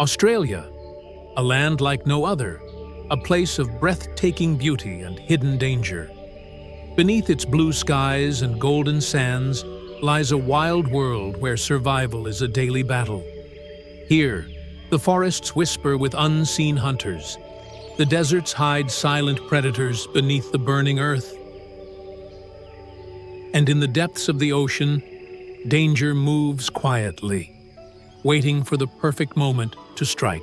Australia, a land like no other, a place of breathtaking beauty and hidden danger. Beneath its blue skies and golden sands lies a wild world where survival is a daily battle. Here, the forests whisper with unseen hunters. The deserts hide silent predators beneath the burning earth. And in the depths of the ocean, danger moves quietly, waiting for the perfect moment to strike.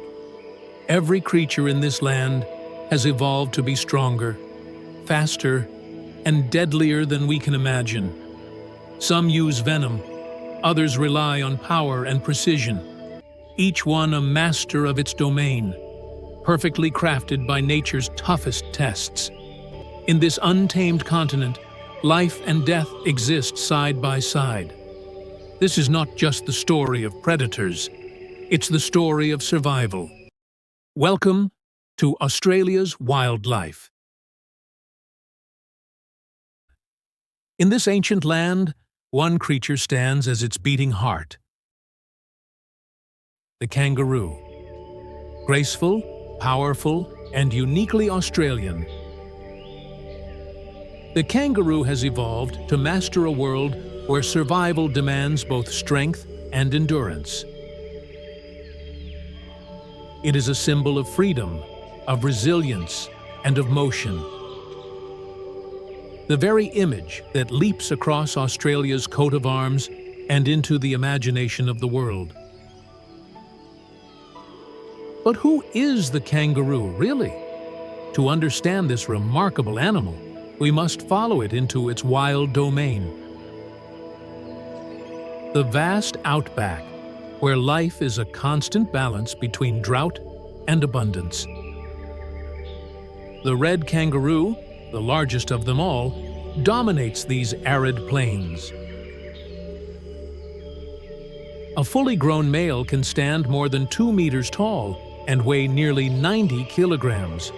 Every creature in this land has evolved to be stronger, faster, and deadlier than we can imagine. Some use venom, others rely on power and precision, each one a master of its domain, perfectly crafted by nature's toughest tests. In this untamed continent, life and death exist side by side. This is not just the story of predators, it's the story of survival. Welcome to Australia's wildlife. In this ancient land, one creature stands as its beating heart. The kangaroo. Graceful, powerful, and uniquely Australian. The kangaroo has evolved to master a world where survival demands both strength and endurance. It is a symbol of freedom, of resilience, and of motion. The very image that leaps across Australia's coat of arms and into the imagination of the world. But who is the kangaroo, really? To understand this remarkable animal, we must follow it into its wild domain. The vast outback, where life is a constant balance between drought and abundance. The red kangaroo, the largest of them all, dominates these arid plains. A fully grown male can stand more than 2 meters tall and weigh nearly 90 kilograms.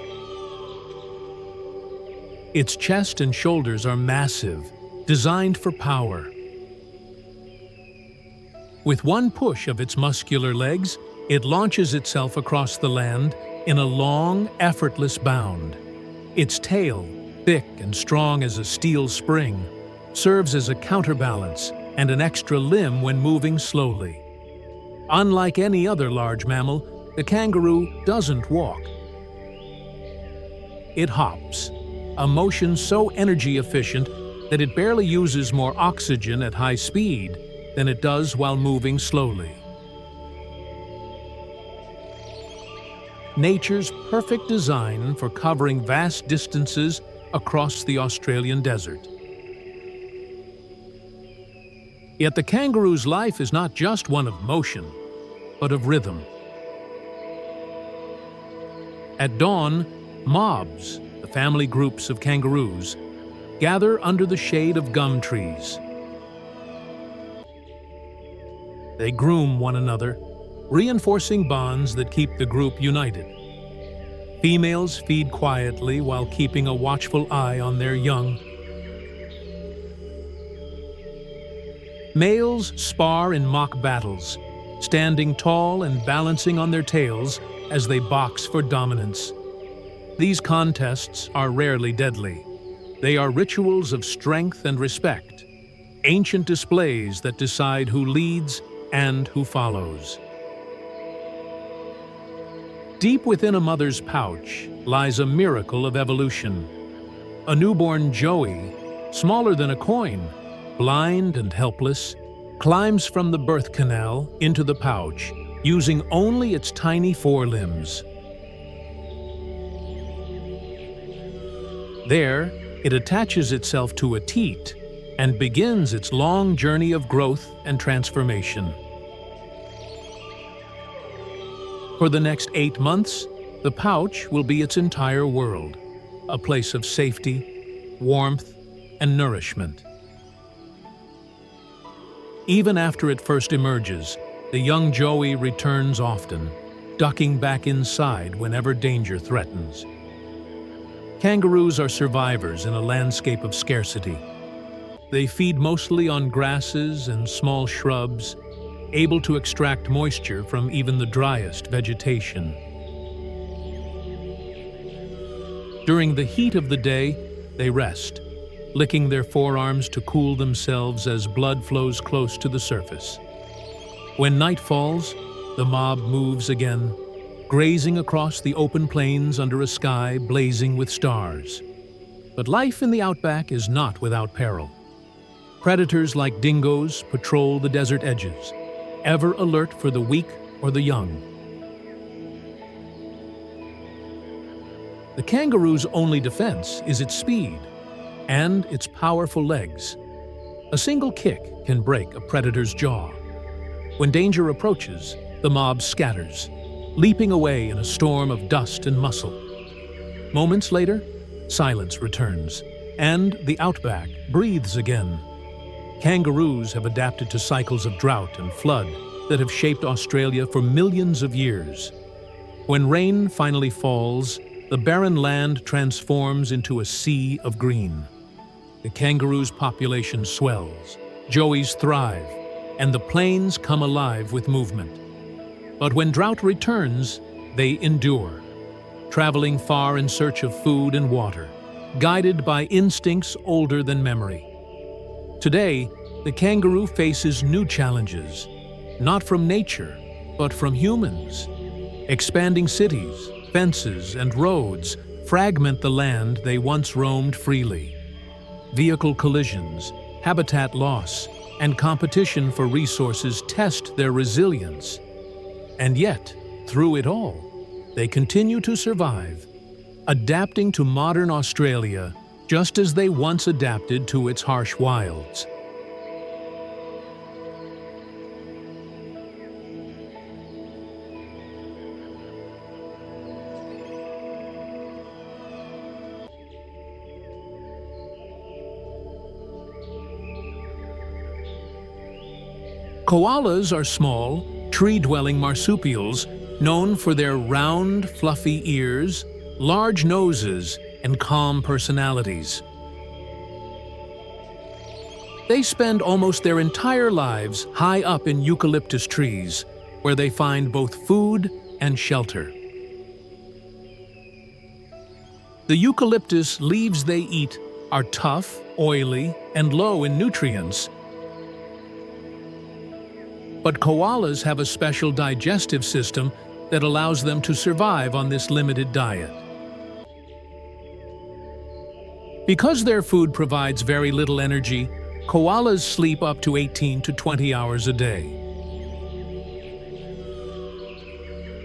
Its chest and shoulders are massive, designed for power. With one push of its muscular legs, it launches itself across the land in a long, effortless bound. Its tail, thick and strong as a steel spring, serves as a counterbalance and an extra limb when moving slowly. Unlike any other large mammal, the kangaroo doesn't walk. It hops, a motion so energy efficient that it barely uses more oxygen at high speed than it does while moving slowly. Nature's perfect design for covering vast distances across the Australian desert. Yet the kangaroo's life is not just one of motion, but of rhythm. At dawn, mobs, the family groups of kangaroos, gather under the shade of gum trees. They groom one another, reinforcing bonds that keep the group united. Females feed quietly while keeping a watchful eye on their young. Males spar in mock battles, standing tall and balancing on their tails as they box for dominance. These contests are rarely deadly. They are rituals of strength and respect, ancient displays that decide who leads and who follows. Deep within a mother's pouch lies a miracle of evolution. A newborn joey, smaller than a coin, blind and helpless, climbs from the birth canal into the pouch, using only its tiny forelimbs. There, it attaches itself to a teat and begins its long journey of growth and transformation. For the next 8 months, the pouch will be its entire world, a place of safety, warmth, and nourishment. Even after it first emerges, the young joey returns often, ducking back inside whenever danger threatens. Kangaroos are survivors in a landscape of scarcity. They feed mostly on grasses and small shrubs, able to extract moisture from even the driest vegetation. During the heat of the day, they rest, licking their forearms to cool themselves as blood flows close to the surface. When night falls, the mob moves again, grazing across the open plains under a sky blazing with stars. But life in the outback is not without peril. Predators like dingoes patrol the desert edges, ever alert for the weak or the young. The kangaroo's only defense is its speed and its powerful legs. A single kick can break a predator's jaw. When danger approaches, the mob scatters, leaping away in a storm of dust and muscle. Moments later, silence returns, and the outback breathes again. Kangaroos have adapted to cycles of drought and flood that have shaped Australia for millions of years. When rain finally falls, the barren land transforms into a sea of green. The kangaroo's population swells, joeys thrive, and the plains come alive with movement. But when drought returns, they endure, traveling far in search of food and water, guided by instincts older than memory. Today, the kangaroo faces new challenges, not from nature, but from humans. Expanding cities, fences, and roads fragment the land they once roamed freely. Vehicle collisions, habitat loss, and competition for resources test their resilience. And yet, through it all, they continue to survive, adapting to modern Australia just as they once adapted to its harsh wilds. Koalas are small, tree-dwelling marsupials known for their round, fluffy ears, large noses, and calm personalities. They spend almost their entire lives high up in eucalyptus trees, where they find both food and shelter. The eucalyptus leaves they eat are tough, oily, and low in nutrients. But koalas have a special digestive system that allows them to survive on this limited diet. Because their food provides very little energy, koalas sleep up to 18 to 20 hours a day.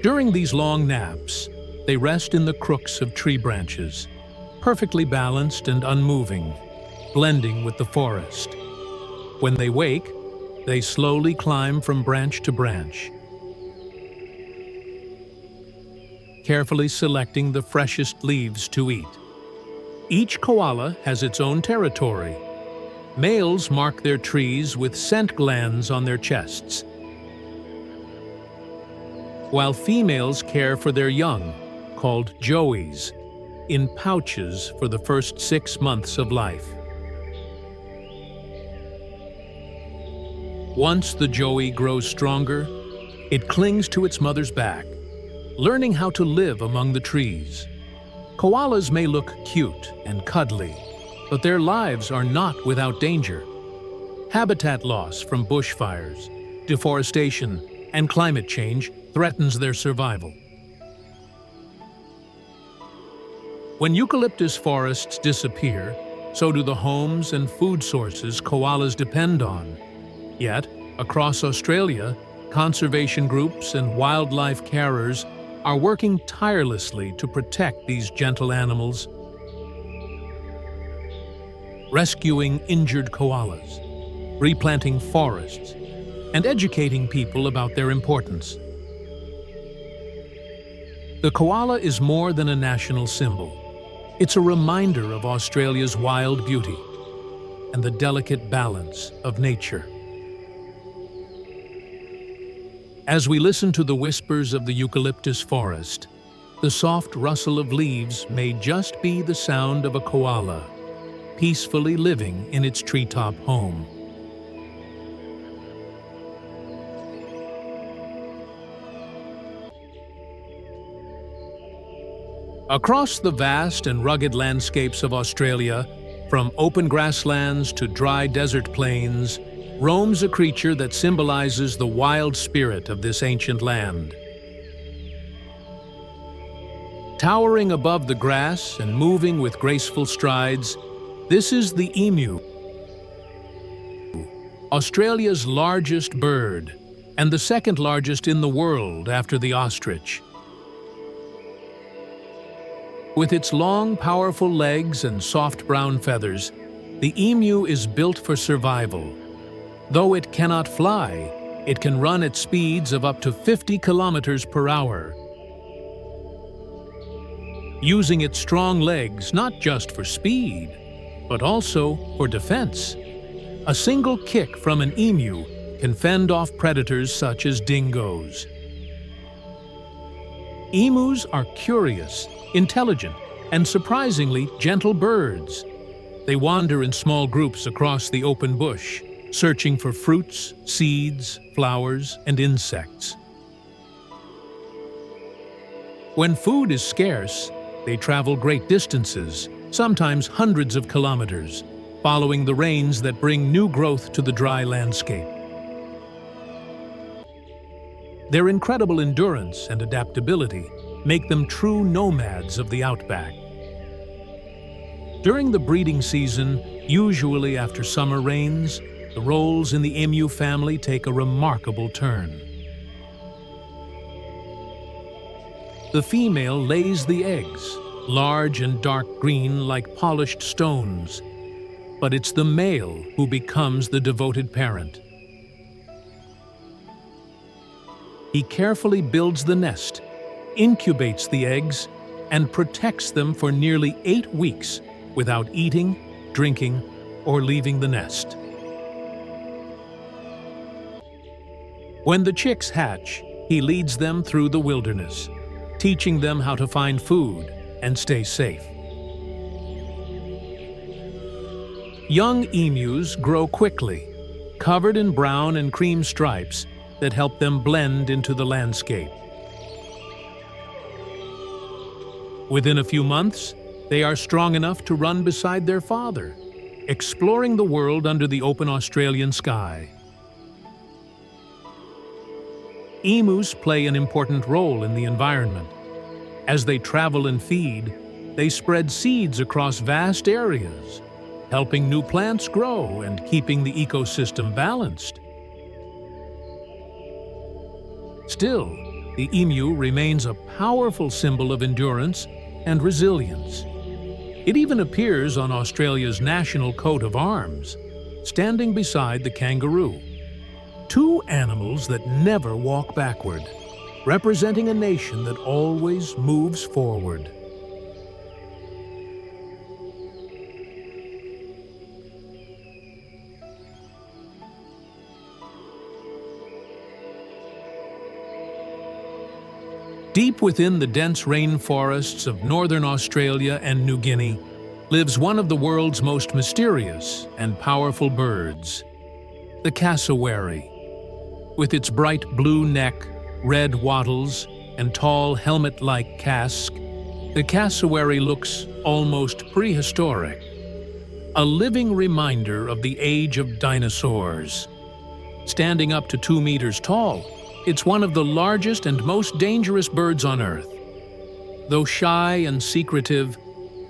During these long naps, they rest in the crooks of tree branches, perfectly balanced and unmoving, blending with the forest. When they wake, they slowly climb from branch to branch, carefully selecting the freshest leaves to eat. Each koala has its own territory. Males mark their trees with scent glands on their chests, while females care for their young, called joeys, in pouches for the first 6 months of life. Once the joey grows stronger, it clings to its mother's back, learning how to live among the trees. Koalas may look cute and cuddly, but their lives are not without danger. Habitat loss from bushfires, deforestation, and climate change threatens their survival. When eucalyptus forests disappear, so do the homes and food sources koalas depend on. Yet, across Australia, conservation groups and wildlife carers are working tirelessly to protect these gentle animals, rescuing injured koalas, replanting forests, and educating people about their importance. The koala is more than a national symbol. It's a reminder of Australia's wild beauty and the delicate balance of nature. As we listen to the whispers of the eucalyptus forest, the soft rustle of leaves may just be the sound of a koala, peacefully living in its treetop home. Across the vast and rugged landscapes of Australia, from open grasslands to dry desert plains, roams a creature that symbolizes the wild spirit of this ancient land. Towering above the grass and moving with graceful strides, this is the emu, Australia's largest bird, and the second largest in the world after the ostrich. With its long, powerful legs and soft brown feathers, the emu is built for survival. Though it cannot fly, it can run at speeds of up to 50 kilometers per hour. Using its strong legs not just for speed, but also for defense. A single kick from an emu can fend off predators such as dingoes. Emus are curious, intelligent, and surprisingly gentle birds. They wander in small groups across the open bush, searching for fruits, seeds, flowers, and insects. When food is scarce, they travel great distances, sometimes hundreds of kilometers, following the rains that bring new growth to the dry landscape. Their incredible endurance and adaptability make them true nomads of the outback. During the breeding season, usually after summer rains, the roles in the emu family take a remarkable turn. The female lays the eggs, large and dark green like polished stones, but it's the male who becomes the devoted parent. He carefully builds the nest, incubates the eggs, and protects them for nearly 8 weeks without eating, drinking, or leaving the nest. When the chicks hatch, he leads them through the wilderness, teaching them how to find food and stay safe. Young emus grow quickly, covered in brown and cream stripes that help them blend into the landscape. Within a few months, they are strong enough to run beside their father, exploring the world under the open Australian sky. Emus play an important role in the environment. As they travel and feed, they spread seeds across vast areas, helping new plants grow and keeping the ecosystem balanced. Still, the emu remains a powerful symbol of endurance and resilience. It even appears on Australia's national coat of arms, standing beside the kangaroo. Two animals that never walk backward, representing a nation that always moves forward. Deep within the dense rainforests of northern Australia and New Guinea lives one of the world's most mysterious and powerful birds, the cassowary. With its bright blue neck, red wattles, and tall helmet-like casque, the cassowary looks almost prehistoric, a living reminder of the age of dinosaurs. Standing up to 2 meters tall, it's one of the largest and most dangerous birds on Earth. Though shy and secretive,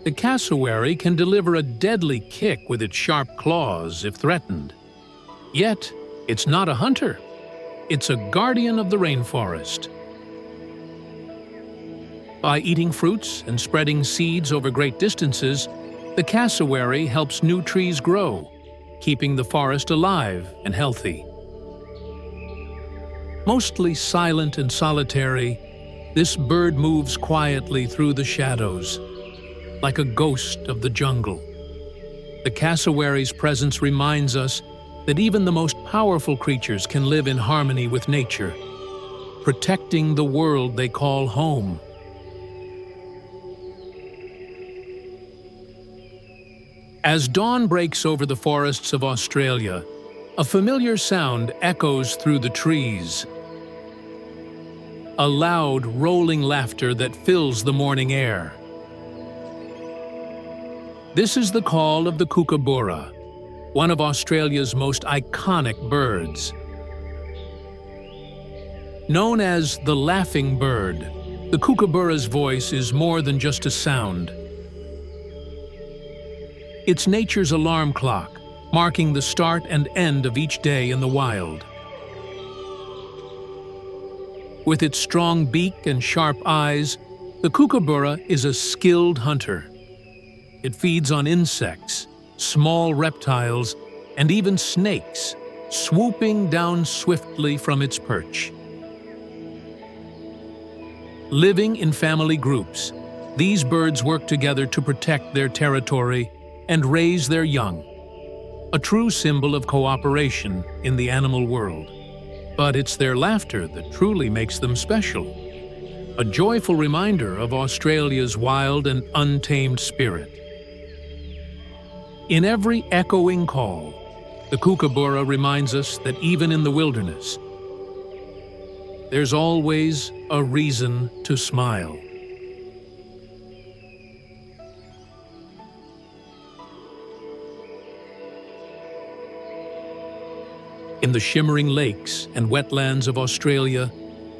the cassowary can deliver a deadly kick with its sharp claws if threatened. Yet, it's not a hunter. It's a guardian of the rainforest. By eating fruits and spreading seeds over great distances, the cassowary helps new trees grow, keeping the forest alive and healthy. Mostly silent and solitary, this bird moves quietly through the shadows, like a ghost of the jungle. The cassowary's presence reminds us that even the most powerful creatures can live in harmony with nature, protecting the world they call home. As dawn breaks over the forests of Australia, a familiar sound echoes through the trees. A loud, rolling laughter that fills the morning air. This is the call of the kookaburra, one of Australia's most iconic birds. Known as the laughing bird, the kookaburra's voice is more than just a sound. It's nature's alarm clock, marking the start and end of each day in the wild. With its strong beak and sharp eyes, the kookaburra is a skilled hunter. It feeds on insects, small reptiles, and even snakes, swooping down swiftly from its perch. Living in family groups, these birds work together to protect their territory and raise their young, a true symbol of cooperation in the animal world. But it's their laughter that truly makes them special, a joyful reminder of Australia's wild and untamed spirit. In every echoing call, the kookaburra reminds us that even in the wilderness, there's always a reason to smile. In the shimmering lakes and wetlands of Australia,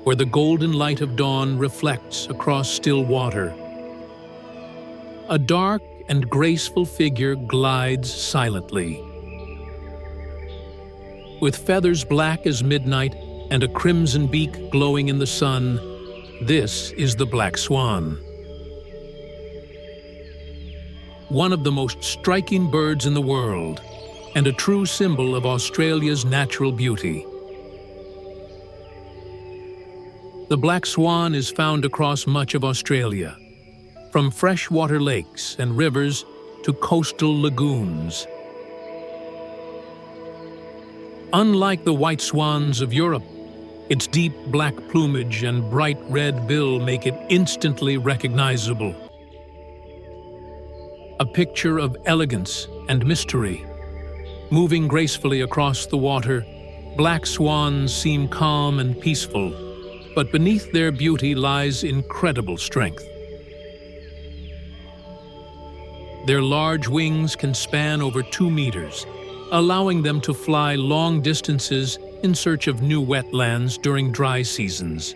where the golden light of dawn reflects across still water, a dark and graceful figure glides silently. With feathers black as midnight and a crimson beak glowing in the sun, this is the black swan. One of the most striking birds in the world, and a true symbol of Australia's natural beauty. The black swan is found across much of Australia, from freshwater lakes and rivers to coastal lagoons. Unlike the white swans of Europe, its deep black plumage and bright red bill make it instantly recognizable. A picture of elegance and mystery. Moving gracefully across the water, black swans seem calm and peaceful, but beneath their beauty lies incredible strength. Their large wings can span over 2 meters, allowing them to fly long distances in search of new wetlands during dry seasons.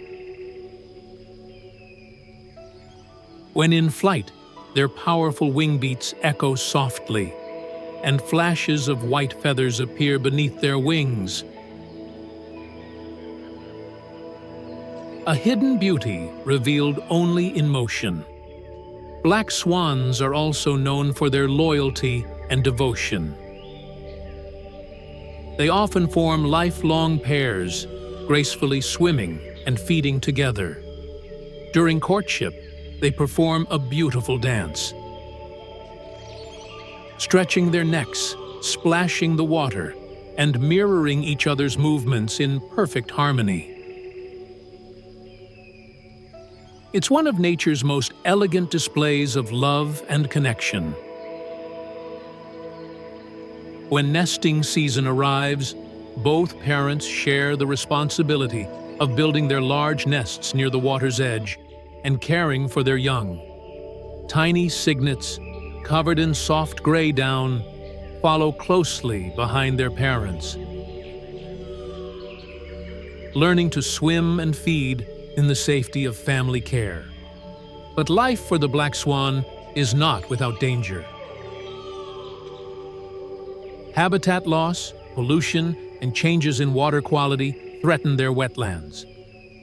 When in flight, their powerful wing beats echo softly, and flashes of white feathers appear beneath their wings. A hidden beauty revealed only in motion. Black swans are also known for their loyalty and devotion. They often form lifelong pairs, gracefully swimming and feeding together. During courtship, they perform a beautiful dance, stretching their necks, splashing the water, and mirroring each other's movements in perfect harmony. It's one of nature's most elegant displays of love and connection. When nesting season arrives, both parents share the responsibility of building their large nests near the water's edge and caring for their young. Tiny cygnets, covered in soft gray down, follow closely behind their parents, learning to swim and feed in the safety of family care. But life for the black swan is not without danger. Habitat loss, pollution, and changes in water quality threaten their wetlands.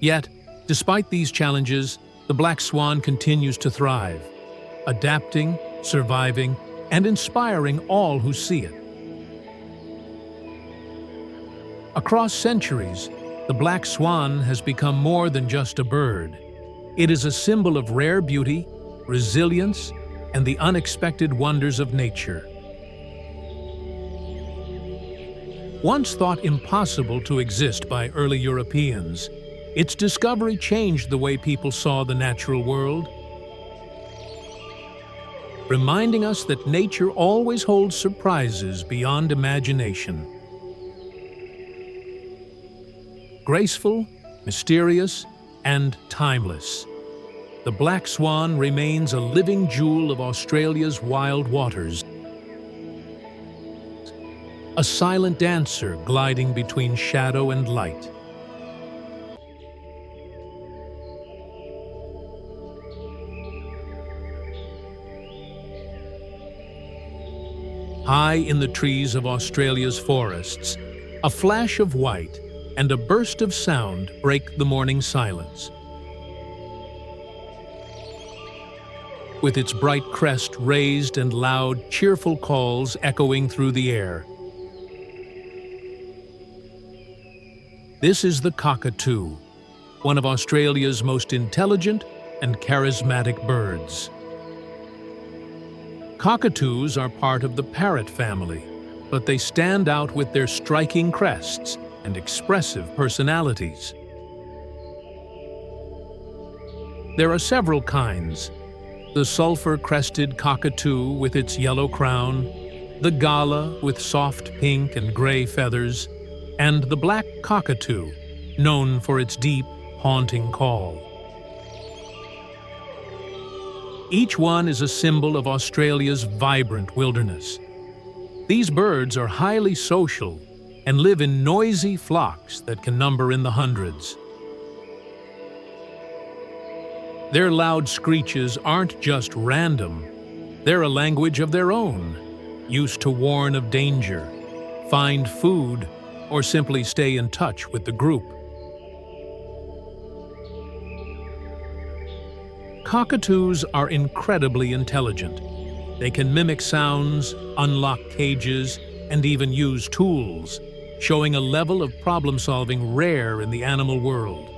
Yet, despite these challenges, the black swan continues to thrive, adapting, surviving, and inspiring all who see it. Across centuries, the black swan has become more than just a bird. It is a symbol of rare beauty, resilience, and the unexpected wonders of nature. Once thought impossible to exist by early Europeans, its discovery changed the way people saw the natural world, reminding us that nature always holds surprises beyond imagination. Graceful, mysterious, and timeless, the black swan remains a living jewel of Australia's wild waters. A silent dancer gliding between shadow and light. High in the trees of Australia's forests, a flash of white and a burst of sound break the morning silence. With its bright crest raised and loud, cheerful calls echoing through the air. This is the cockatoo, one of Australia's most intelligent and charismatic birds. Cockatoos are part of the parrot family, but they stand out with their striking crests and expressive personalities. There are several kinds: the sulfur-crested cockatoo with its yellow crown, the gala with soft pink and gray feathers, and the black cockatoo, known for its deep, haunting call. Each one is a symbol of Australia's vibrant wilderness. These birds are highly social and live in noisy flocks that can number in the hundreds. Their loud screeches aren't just random. They're a language of their own, used to warn of danger, find food, or simply stay in touch with the group. Cockatoos are incredibly intelligent. They can mimic sounds, unlock cages, and even use tools, showing a level of problem-solving rare in the animal world.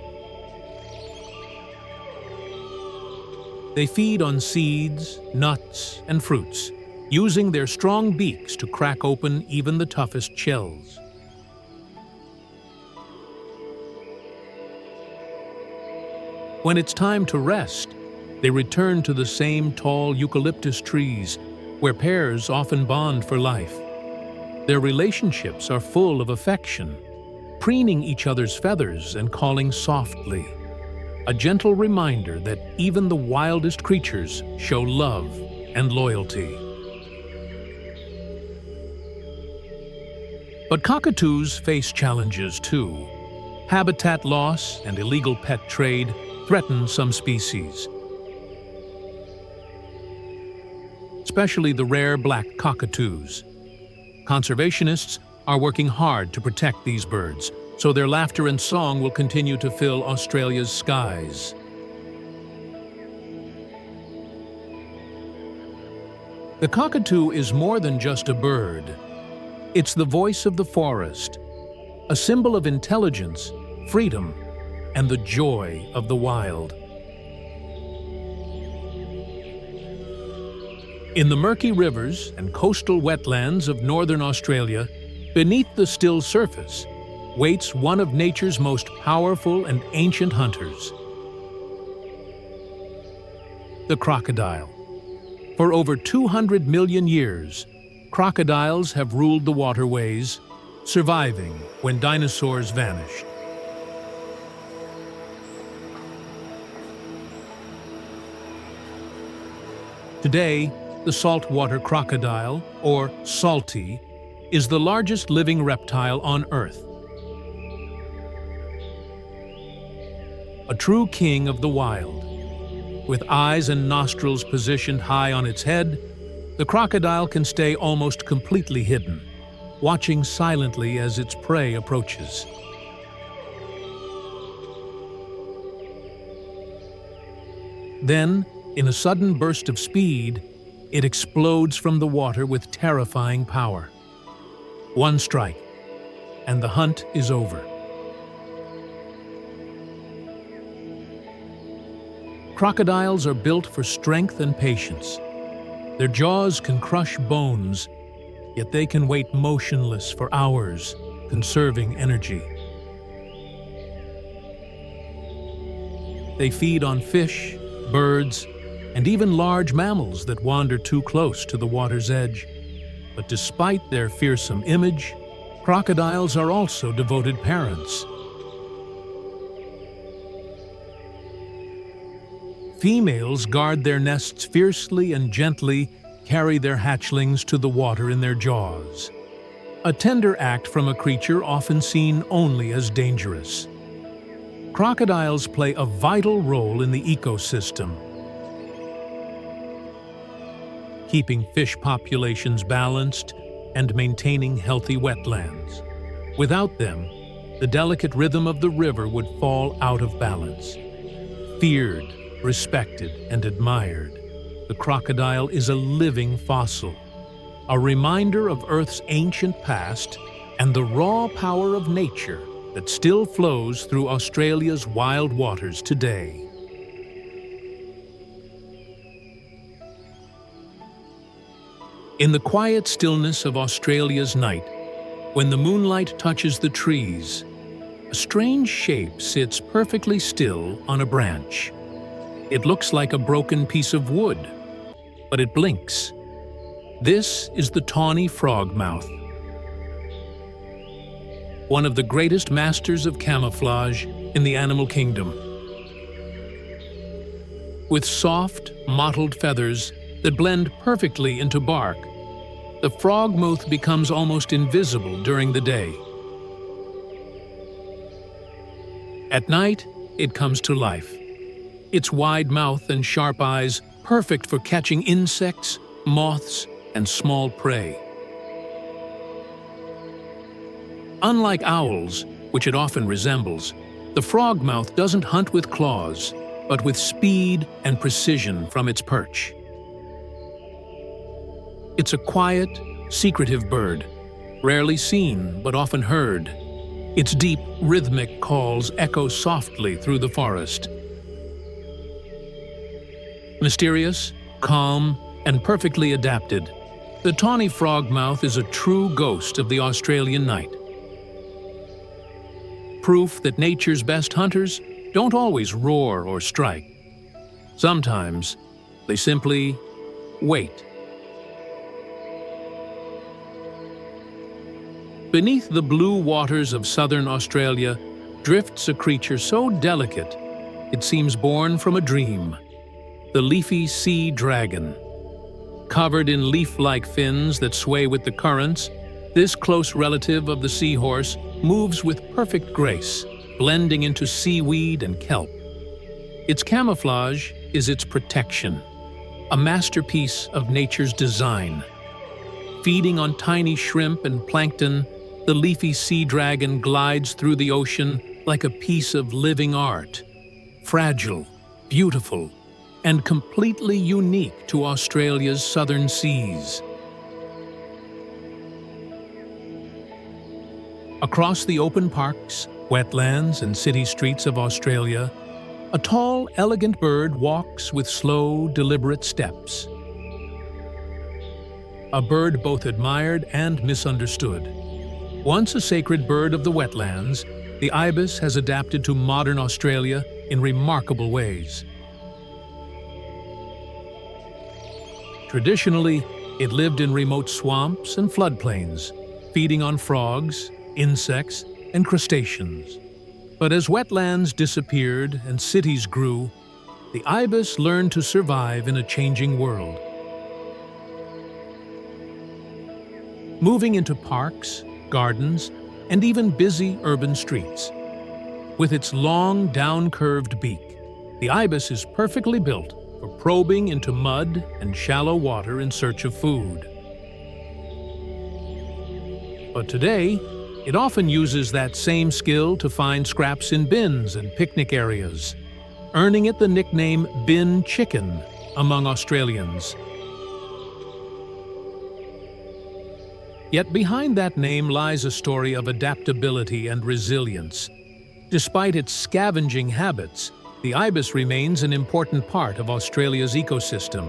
They feed on seeds, nuts, and fruits, using their strong beaks to crack open even the toughest shells. When it's time to rest, they return to the same tall eucalyptus trees, where pairs often bond for life. Their relationships are full of affection, preening each other's feathers and calling softly, a gentle reminder that even the wildest creatures show love and loyalty. But cockatoos face challenges too. Habitat loss and illegal pet trade threaten some species, especially the rare black cockatoos. Conservationists are working hard to protect these birds, so their laughter and song will continue to fill Australia's skies. The cockatoo is more than just a bird. It's the voice of the forest, a symbol of intelligence, freedom, and the joy of the wild. In the murky rivers and coastal wetlands of northern Australia, beneath the still surface, waits one of nature's most powerful and ancient hunters, the crocodile. For over 200 million years, crocodiles have ruled the waterways, surviving when dinosaurs vanished. Today, the saltwater crocodile, or salty, is the largest living reptile on Earth. A true king of the wild. With eyes and nostrils positioned high on its head, the crocodile can stay almost completely hidden, watching silently as its prey approaches. Then, in a sudden burst of speed, it explodes from the water with terrifying power. One strike, and the hunt is over. Crocodiles are built for strength and patience. Their jaws can crush bones, yet they can wait motionless for hours, conserving energy. They feed on fish, birds, and even large mammals that wander too close to the water's edge. But despite their fearsome image, crocodiles are also devoted parents. Females guard their nests fiercely and gently carry their hatchlings to the water in their jaws. A tender act from a creature often seen only as dangerous. Crocodiles play a vital role in the ecosystem, keeping fish populations balanced and maintaining healthy wetlands. Without them, the delicate rhythm of the river would fall out of balance. Feared, respected, and admired, the crocodile is a living fossil, a reminder of Earth's ancient past and the raw power of nature that still flows through Australia's wild waters today. In the quiet stillness of Australia's night, when the moonlight touches the trees, a strange shape sits perfectly still on a branch. It looks like a broken piece of wood, but it blinks. This is the tawny frogmouth, one of the greatest masters of camouflage in the animal kingdom. With soft, mottled feathers that blend perfectly into bark, the frogmouth becomes almost invisible during the day. At night, it comes to life. Its wide mouth and sharp eyes perfect for catching insects, moths, and small prey. Unlike owls, which it often resembles, the frogmouth doesn't hunt with claws, but with speed and precision from its perch. It's a quiet, secretive bird, rarely seen but often heard. Its deep, rhythmic calls echo softly through the forest. Mysterious, calm, and perfectly adapted, the tawny frogmouth is a true ghost of the Australian night. Proof that nature's best hunters don't always roar or strike. Sometimes, they simply wait. Beneath the blue waters of southern Australia drifts a creature so delicate it seems born from a dream. The leafy sea dragon. Covered in leaf-like fins that sway with the currents, this close relative of the seahorse moves with perfect grace, blending into seaweed and kelp. Its camouflage is its protection, a masterpiece of nature's design. Feeding on tiny shrimp and plankton, the leafy sea dragon glides through the ocean like a piece of living art. Fragile, beautiful, and completely unique to Australia's southern seas. Across the open parks, wetlands, and city streets of Australia, a tall, elegant bird walks with slow, deliberate steps. A bird both admired and misunderstood. Once a sacred bird of the wetlands, the ibis has adapted to modern Australia in remarkable ways. Traditionally, it lived in remote swamps and floodplains, feeding on frogs, insects, and crustaceans. But as wetlands disappeared and cities grew, the ibis learned to survive in a changing world. Moving into parks, gardens, and even busy urban streets. With its long, down-curved beak, the ibis is perfectly built for probing into mud and shallow water in search of food. But today, it often uses that same skill to find scraps in bins and picnic areas, earning it the nickname bin chicken among Australians. Yet behind that name lies a story of adaptability and resilience. Despite its scavenging habits, the ibis remains an important part of Australia's ecosystem.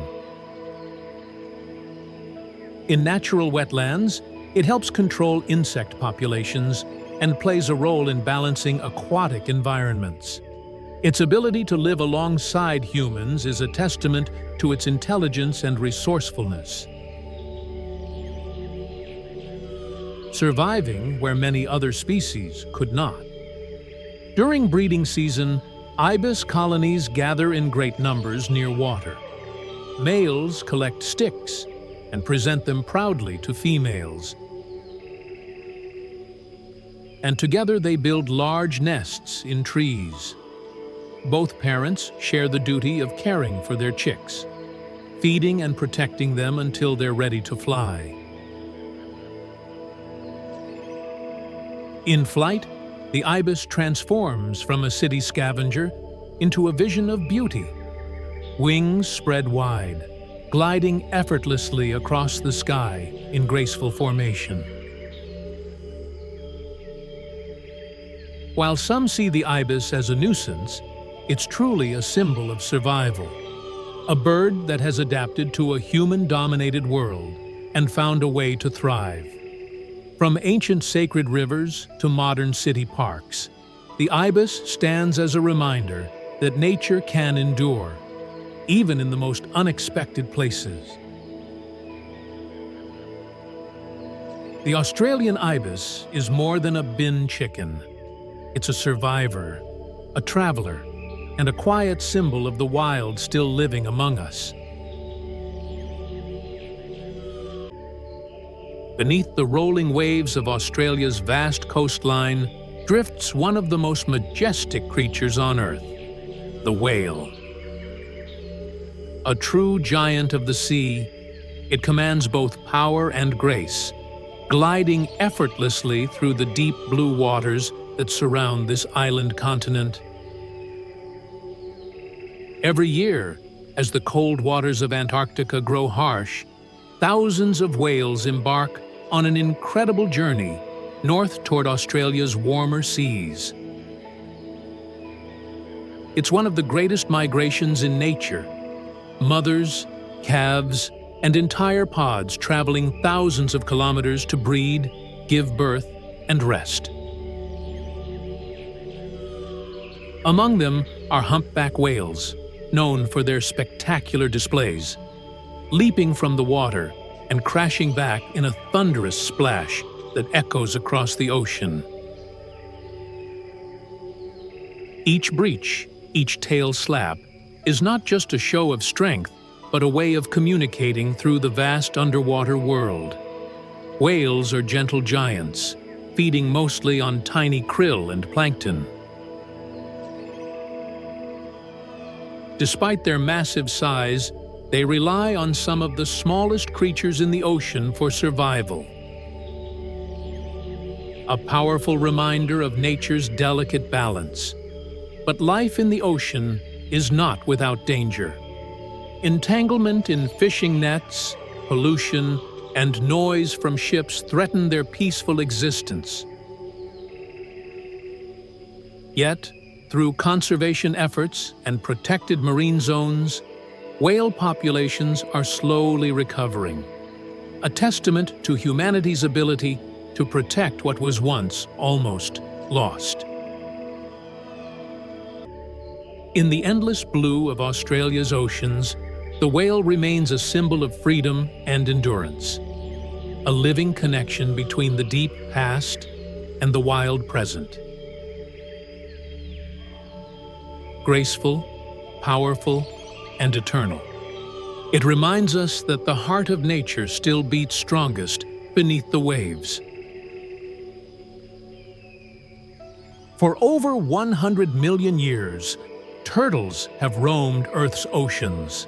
In natural wetlands, it helps control insect populations and plays a role in balancing aquatic environments. Its ability to live alongside humans is a testament to its intelligence and resourcefulness. Surviving where many other species could not. During breeding season, Ibis colonies gather in great numbers near water. Males collect sticks and present them proudly to females. And together they build large nests in trees. Both parents share the duty of caring for their chicks, feeding and protecting them until they're ready to fly. In flight, the ibis transforms from a city scavenger into a vision of beauty. Wings spread wide, gliding effortlessly across the sky in graceful formation. While some see the ibis as a nuisance, it's truly a symbol of survival. A bird that has adapted to a human-dominated world and found a way to thrive. From ancient sacred rivers to modern city parks, the ibis stands as a reminder that nature can endure, even in the most unexpected places. The Australian ibis is more than a bin chicken. It's a survivor, a traveler, and a quiet symbol of the wild still living among us. Beneath the rolling waves of Australia's vast coastline drifts one of the most majestic creatures on Earth, the whale. A true giant of the sea, it commands both power and grace, gliding effortlessly through the deep blue waters that surround this island continent. Every year, as the cold waters of Antarctica grow harsh, thousands of whales embark on an incredible journey north toward Australia's warmer seas. It's one of the greatest migrations in nature. Mothers, calves, and entire pods traveling thousands of kilometers to breed, give birth, and rest. Among them are humpback whales, known for their spectacular displays, leaping from the water and crashing back in a thunderous splash that echoes across the ocean. Each breach, each tail slap, is not just a show of strength, but a way of communicating through the vast underwater world. Whales are gentle giants, feeding mostly on tiny krill and plankton. Despite their massive size, they rely on some of the smallest creatures in the ocean for survival. A powerful reminder of nature's delicate balance. But life in the ocean is not without danger. Entanglement in fishing nets, pollution, and noise from ships threaten their peaceful existence. Yet, through conservation efforts and protected marine zones, whale populations are slowly recovering, a testament to humanity's ability to protect what was once almost lost. In the endless blue of Australia's oceans, the whale remains a symbol of freedom and endurance, a living connection between the deep past and the wild present. Graceful, powerful, and eternal. It reminds us that the heart of nature still beats strongest beneath the waves. For over 100 million years, turtles have roamed Earth's oceans.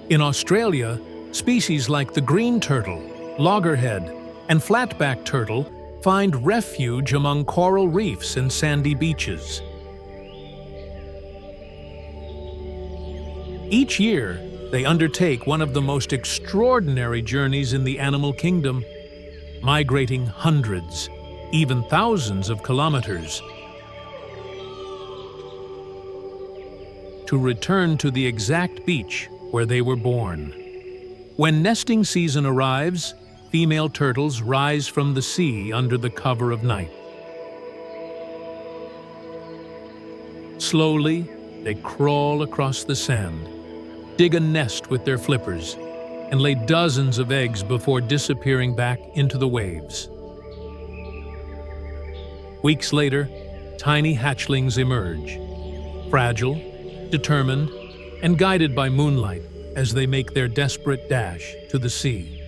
In Australia, species like the green turtle, loggerhead, and flatback turtle find refuge among coral reefs and sandy beaches. Each year, they undertake one of the most extraordinary journeys in the animal kingdom, migrating hundreds, even thousands of kilometers, to return to the exact beach where they were born. When nesting season arrives, female turtles rise from the sea under the cover of night. Slowly, they crawl across the sand, dig a nest with their flippers, and lay dozens of eggs before disappearing back into the waves. Weeks later, tiny hatchlings emerge, fragile, determined, and guided by moonlight as they make their desperate dash to the sea.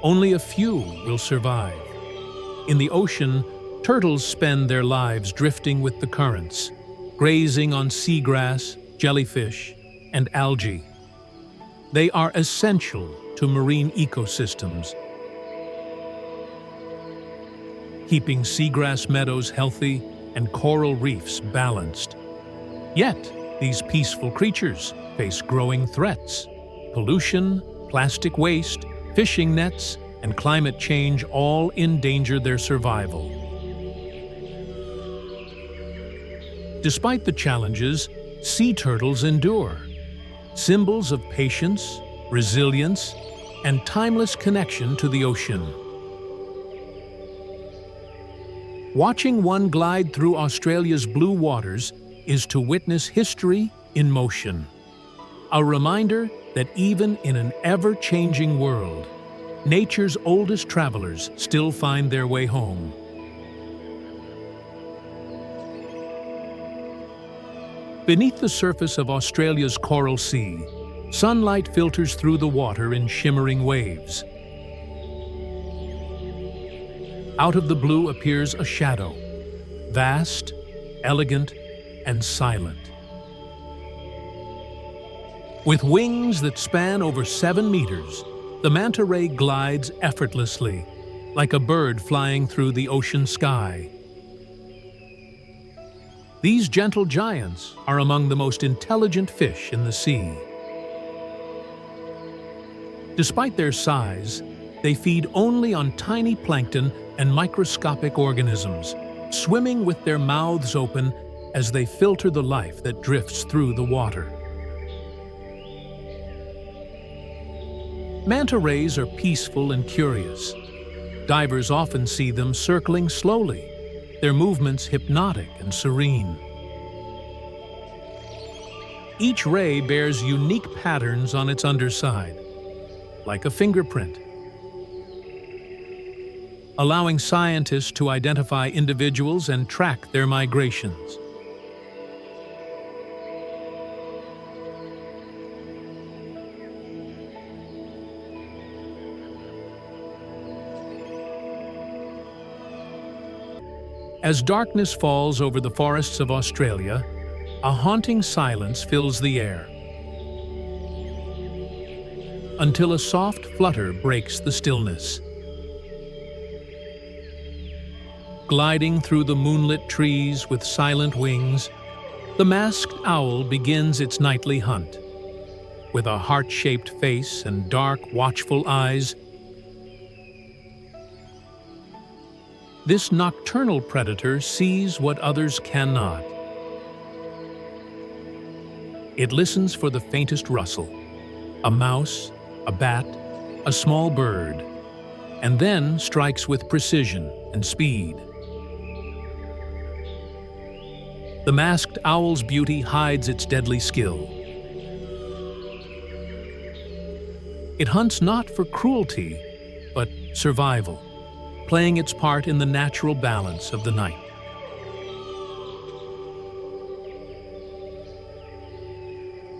Only a few will survive. In the ocean, turtles spend their lives drifting with the currents, grazing on seagrass, jellyfish, and algae. They are essential to marine ecosystems, keeping seagrass meadows healthy and coral reefs balanced. Yet, these peaceful creatures face growing threats. Pollution, plastic waste, fishing nets, and climate change all endanger their survival. Despite the challenges, sea turtles endure, symbols of patience, resilience, and timeless connection to the ocean. Watching one glide through Australia's blue waters is to witness history in motion. A reminder that even in an ever-changing world, nature's oldest travelers still find their way home. Beneath the surface of Australia's coral sea, sunlight filters through the water in shimmering waves. Out of the blue appears a shadow, vast, elegant, and silent. With wings that span over 7 meters, the manta ray glides effortlessly, like a bird flying through the ocean sky. These gentle giants are among the most intelligent fish in the sea. Despite their size, they feed only on tiny plankton and microscopic organisms, swimming with their mouths open as they filter the life that drifts through the water. Manta rays are peaceful and curious. Divers often see them circling slowly, their movements hypnotic and serene. Each ray bears unique patterns on its underside, like a fingerprint, allowing scientists to identify individuals and track their migrations. As darkness falls over the forests of Australia, a haunting silence fills the air, until a soft flutter breaks the stillness. Gliding through the moonlit trees with silent wings, the masked owl begins its nightly hunt. With a heart-shaped face and dark, watchful eyes, this nocturnal predator sees what others cannot. It listens for the faintest rustle, a mouse, a bat, a small bird, and then strikes with precision and speed. The masked owl's beauty hides its deadly skill. It hunts not for cruelty, but survival, playing its part in the natural balance of the night.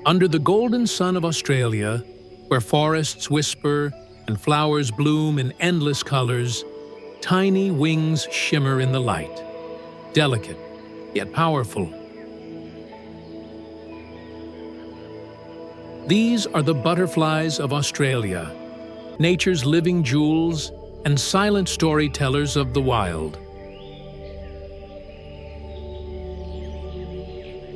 Under the golden sun of Australia, where forests whisper and flowers bloom in endless colors, tiny wings shimmer in the light, delicate yet powerful. These are the butterflies of Australia, nature's living jewels and silent storytellers of the wild.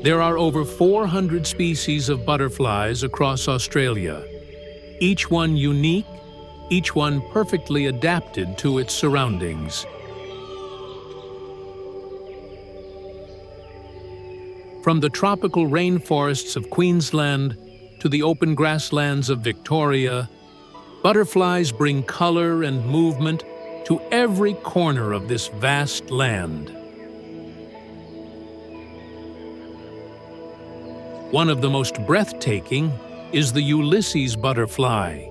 There are over 400 species of butterflies across Australia, each one unique, each one perfectly adapted to its surroundings. From the tropical rainforests of Queensland to the open grasslands of Victoria, butterflies bring color and movement to every corner of this vast land. One of the most breathtaking is the Ulysses butterfly,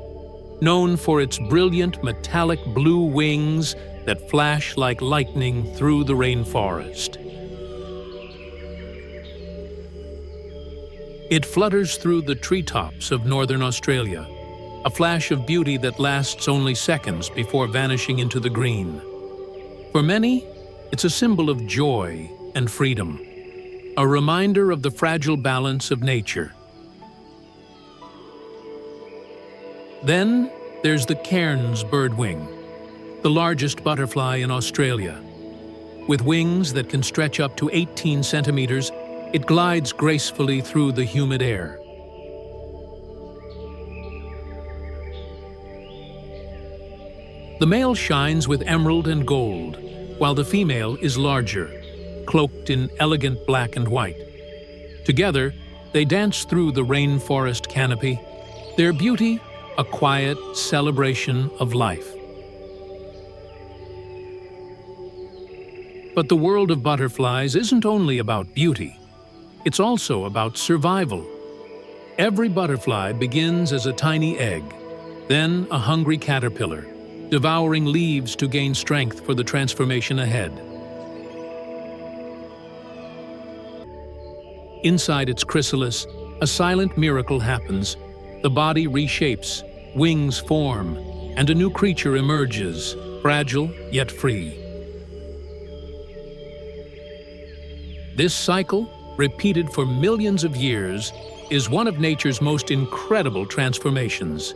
known for its brilliant metallic blue wings that flash like lightning through the rainforest. It flutters through the treetops of northern Australia, a flash of beauty that lasts only seconds before vanishing into the green. For many, it's a symbol of joy and freedom, a reminder of the fragile balance of nature. Then there's the cairn's birdwing, the largest butterfly in Australia. With wings that can stretch up to 18 centimeters, it glides gracefully through the humid air. The male shines with emerald and gold, while the female is larger, cloaked in elegant black and white. Together, they dance through the rainforest canopy, their beauty a quiet celebration of life. But the world of butterflies isn't only about beauty, it's also about survival. Every butterfly begins as a tiny egg, then a hungry caterpillar, devouring leaves to gain strength for the transformation ahead. Inside its chrysalis, a silent miracle happens. The body reshapes, wings form, and a new creature emerges, fragile yet free. This cycle, repeated for millions of years, is one of nature's most incredible transformations.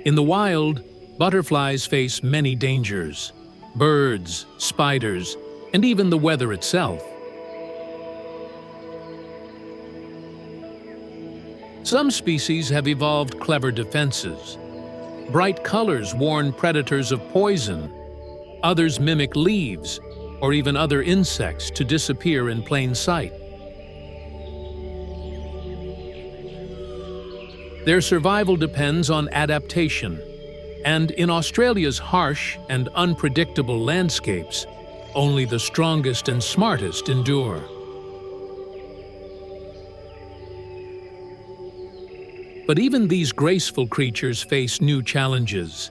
In the wild, butterflies face many dangers: birds, spiders, and even the weather itself. Some species have evolved clever defenses. Bright colors warn predators of poison. Others mimic leaves or even other insects to disappear in plain sight. Their survival depends on adaptation, and in Australia's harsh and unpredictable landscapes, only the strongest and smartest endure. But even these graceful creatures face new challenges.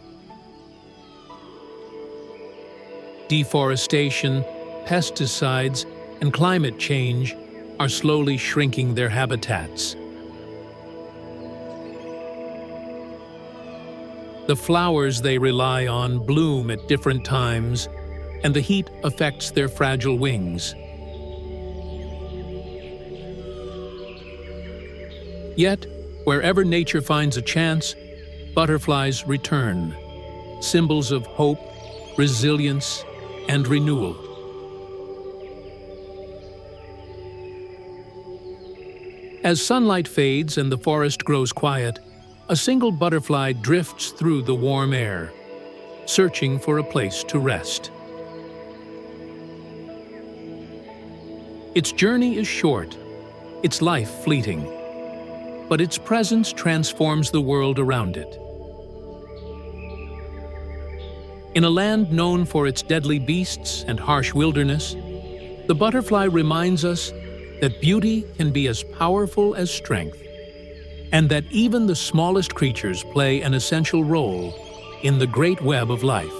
Deforestation, pesticides, and climate change are slowly shrinking their habitats. The flowers they rely on bloom at different times, and the heat affects their fragile wings. Yet, wherever nature finds a chance, butterflies return, symbols of hope, resilience, and renewal. As sunlight fades and the forest grows quiet, a single butterfly drifts through the warm air, searching for a place to rest. Its journey is short, its life fleeting, but its presence transforms the world around it. In a land known for its deadly beasts and harsh wilderness, the butterfly reminds us that beauty can be as powerful as strength, and that even the smallest creatures play an essential role in the great web of life.